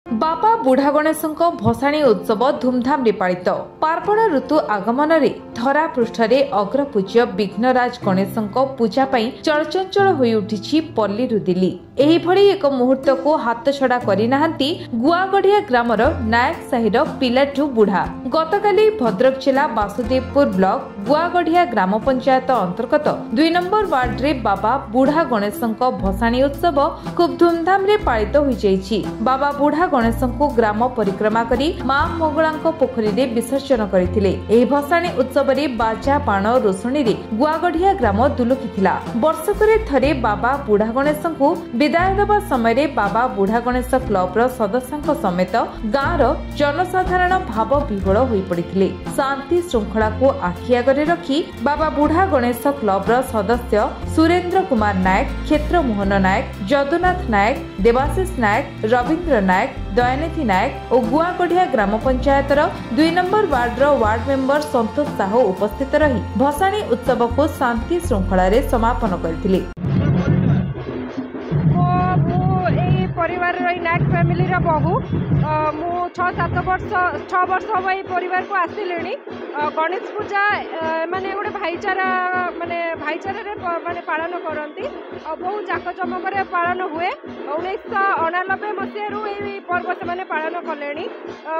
बाबा बुढ़ा गणेश भसाणी उत्सव धूमधाम रे पालित। पार्वण ऋतु आगमन रे धरा पृष्ठ रे अग्रपूज्य विघ्नराज गणेश पूजा पाई चलचंचल होई उठिछि पल्ली दिल्ली। एही भली एक मुहूर्त को हाथ छड़ा करि नाहंती गुआगढ़िया ग्रामर नायक साहिर पिलाठू बुढ़ा। गतकाली भद्रक जिला वासुदेवपुर ब्लॉक गुआगढ़िया ग्राम पंचायत अंतर्गत 2 नंबर वार्ड रे बाबा बुढ़ा गणेश भसाणी उत्सव खूब धूमधाम रे पालित होई जाइछि। बाबा बुढ़ा गणेश को ग्राम परिक्रमा करी मां मंगला पोखरी रे विसर्जन करथिले। एही भसाणी उत्सव रे बाजा बाण रोषणी रे गुआगढ़िया ग्राम दुलुकिथिला। वर्षकरे थरे बाबा बुढ़ा गणेश को विदाय देवा समय बाबा बुढ़ा गणेश क्लब सदस्यों समेत गाँव जनसाधारण भाव विह्वल होई पड़िथिले। शांति श्रृंखला को आखि आगरे रखी बाबा बुढ़ा गणेश क्लब सदस्य सुरेंद्र कुमार नायक, क्षेत्र मोहन नायक, जदुनाथ नायक, देवाशीष नायक, रवींद्र नायक, दयानिधि नायक और गुआगढ़िया ग्राम panchayat 2 number ward ward member Santosh Sahu उपस्थित रही भसाणी उत्सव को शांति श्रृंखला रे समापन करथिले। परिवार नायक फैमिली बहु मु 6-7 वर्ष हम ये परिवार को आसिले। गणेश पूजा माने गोटे भाईचारा माने पालन करती बहुत जाकजमक पालन हुए। 1999 मसीह ये पर्व से पालन कले।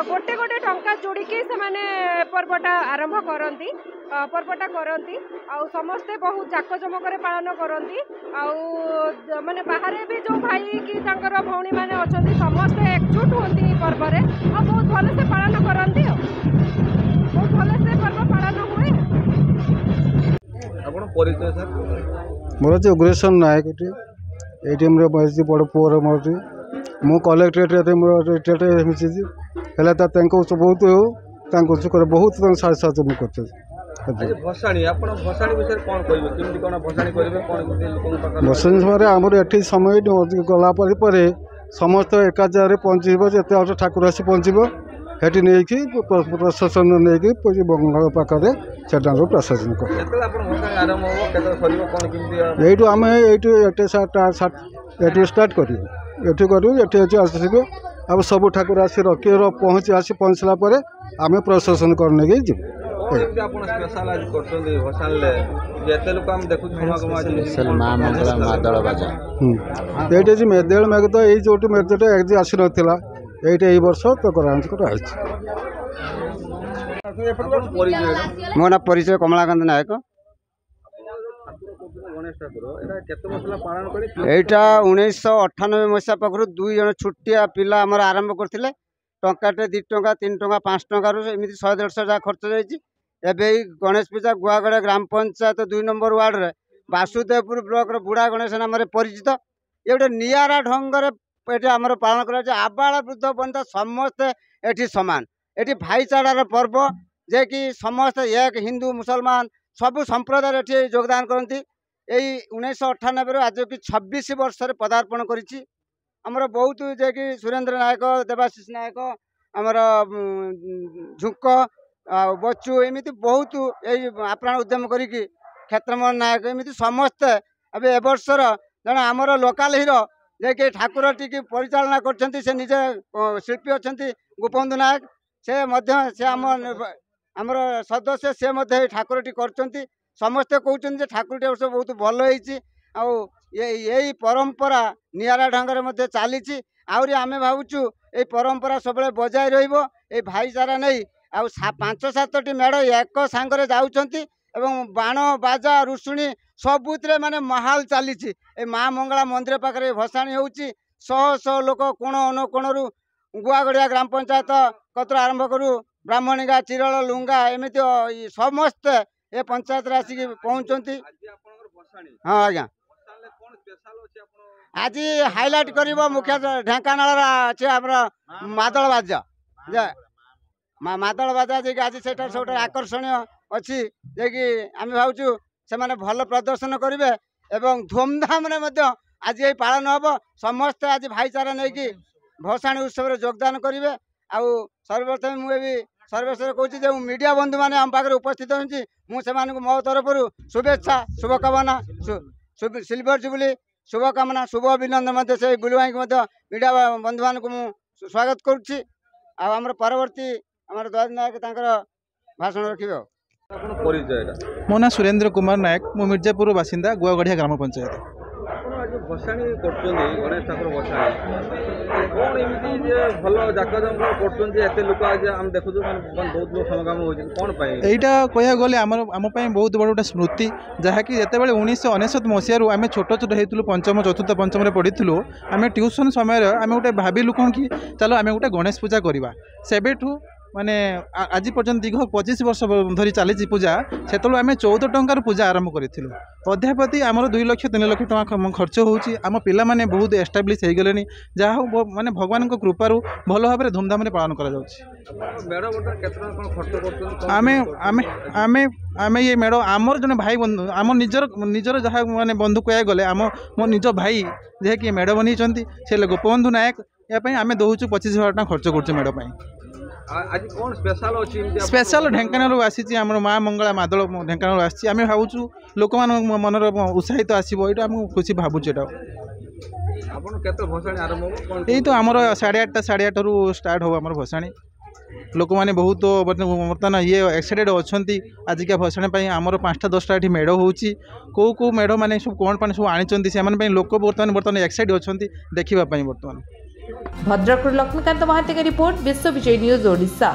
गोटे गोटे टंका जोड़िकी से पर्वटा आरंभ करती समस्ते बहुत जाकजमक पालन करती। माने बाहर भी जो भाई कि भौणी मैंने अच्छा समस्ते एकजुट होती पर्व बहुत भल से पालन करती बहुत भल से पर्व पालन हुए। मोर जो उग्रेश्वर नायक ये बड़ पुअर मोर मु कलेक्ट्रेट मिसी बहुत बहुत साहय मुझे भसाणी विषय कौन भसाणी समय आमर ये समय गलापर समस्त एका जगह पहुँचब जिते ठाकुर आसी पहुँचब हेटी नहीं प्रशासन नहीं पाखे से प्रशासन यू आम ये स्टार्ट कर आसवे अब सब ठाकुर आसी रखी पहुँचला आम प्रशासन करने जी ये मेदेल मेघ तो ये जो मेघटा आसी नाला ये वर्ष तो कराई। मो ना परिचय कमलाकांत नायक। एटा 1998 मसीहा पाखु 2 जन छुटिया पिला आमर आरंभ करते टंकाटे 2 टंका 3 टंका 5 टंका एमती 100-150 जहाँ खर्च जाए। गणेश पूजा गुआगढ़ ग्राम पंचायत 2 नंबर वार्ड रे वासुदेवपुर ब्लॉक बुढ़ा गणेश नाम परिचित। ये गोटे निआरा ढंग से आमर पालन कर आबाल वृद्ध बनिता समस्ते ये सामान ये भाईचारार पर्व जे कि समस्ते एक हिंदू मुसलमान सबू संप्रदाय ये योगदान करती। यही 1998 आज कि 26 वर्ष पदार्पण करी आमर बहुत जे कि सुरेंद्र नायक, देवाशीष नायक, आमर झुंक बच्चू एमती बहुत यही आप्राण उद्यम करी क्षेत्रमोहन नायक एमती समस्ते अब ए वर्षर जन आमर लोकाल हिरो जे कि ठाकुर टी परिचालना करछंती से निजे शिल्पी अच्छा गोपबंधु नायक से आमर सदस्य से ठाकुर टी करछंती समस्ते कहते ठाकुर टी वर्ष बहुत भल यही परंपरा निआरा ढंग चली आहरी आम भावुँ ये परंपरा सब बजाय रहिबो ए भाईचारा नहीं आ 5-7टी मेढ़ एक सांगरे जाउछंती एवं बाण बाजा रुषुणी सबुतरे माने महाल चली माँ मंगला मंदिर पाखे भसाणी होउची 100 लोक कोण अनुकोणरू गुआगढ़िया ग्राम पंचायत कतर आरंभ करू ब्राह्मणीगा चिरल लुंगा एमती समस्ते ये पंचायत आसिक पहुँचती। हाँ आज्ञा आज हाइलाइट कर मुख्य ढेंकानाल अच्छे मादल बाजा मादल बाजा जे आज से सब आकर्षणीय अच्छी जे कि आम भावुँ से भल प्रदर्शन करेंगे एवं धूमधाम आज ये पालन हम समस्ते आज भाईचारा नहीं कि भसाणी उत्सव योगदान करेंगे। आउ सर्वप्रथम मुझे सर्वेश्वर कहूँ जो मीडिया बंधु मैंने आम पाखे उपस्थित होती मो तरफ शुभेच्छा शुभकामना सिल्वर जुबली शुभकामना शुभ अभिनंदन से बुलू भाई मीडिया बंधु मानक स्वागत करुच्ची आमर परवर्ती आम दयाल नायक भाषण रखिए। ଆପଣ ପରିଚୟଟା मो ना सुरेंद्र कुमार नायक मो मिर्जापुर बासिंदा गुआगढ़िया ग्राम पंचायत। ଆପଣ ଆଜି ଭସାଣି କରୁଛନ୍ତି ଗଣେଶ ଠାକୁର ଭସାଣି କ'ଣ ଏମିତି ଯେ ଭଲ ଜାକଜମକ କରୁଛନ୍ତି ଯେ ଏତେ ଲୋକ ଆଜି ଆମେ ଦେଖୁଛୁ ବହୁତ ଲୋକ ସମାଗମ ହେଉଛନ୍ତି କ'ଣ ପାଇଁ? এইটা কয়া গলে আম বহুত বড় গোটে স্মৃতি যাকি যেতবে 1999 মସିହାରୁ আমি ছোট ছোট হয়েছিল পঞ্চম চতুর্থ পঞ্চমরে পড়িলু আমি টিউসন সময় আমি গোটে ভাবিলু কোণ কি চলো আমি গোটে গণেশ পূজা করা সেবেঠু মানে আজ পর্যন্ত দীর্ঘ 25 वर्ष धरी चली पूजा से आम 14 टंकार पूजा आरंभ करूँ अध्यापति आमर 2 लाख 3 लाख टका खर्च होची आम पिला माने बहुत एस्टाब्लिश हो गले जहाँ हो माने भगवान कृपारू भल भाव में धूमधाम पालन करा आम ये मेढ़ आमर जन भाई बंधु आम निजर जहाँ माने बंधु कह गले आम मो निज भाई जे कि मेढ़ बनी से गोपबंधु नायक यापाई आम दौचु 25,000 टका खर्च करुँ मेढ़ आज कौन स्पेशल अच्छी स्पेशल ढेंकानाल आसी आम माँ मंगला मादल ढेंकानाल आसी आम भावुँ लोक मनर उत्साहित आसो ये आम खुशी भावुँ यही तो आमर 8:30 रु स्टार्ट हो आम भसाणी लोक मैंने बहुत बर्तमान ये एक्साइटेड अच्छा आजिका भसाणी आमर 5टा 10टा ये मेढ़ होची कौ मेढ़ मैंने सब कौन पाने सब आनी से लोक बर्तमान एक्साइटेड अच्छा देखापी बर्तमान। भद्रकରୁ ଲକ୍ଷ୍ମୀକାନ୍ତ ମହାନ୍ତିଙ୍କ ରିପୋର୍ଟ, ବିଶ୍ୱ ବିଜୟ ନ୍ୟୁଜ୍ ଓଡ଼ିଶା।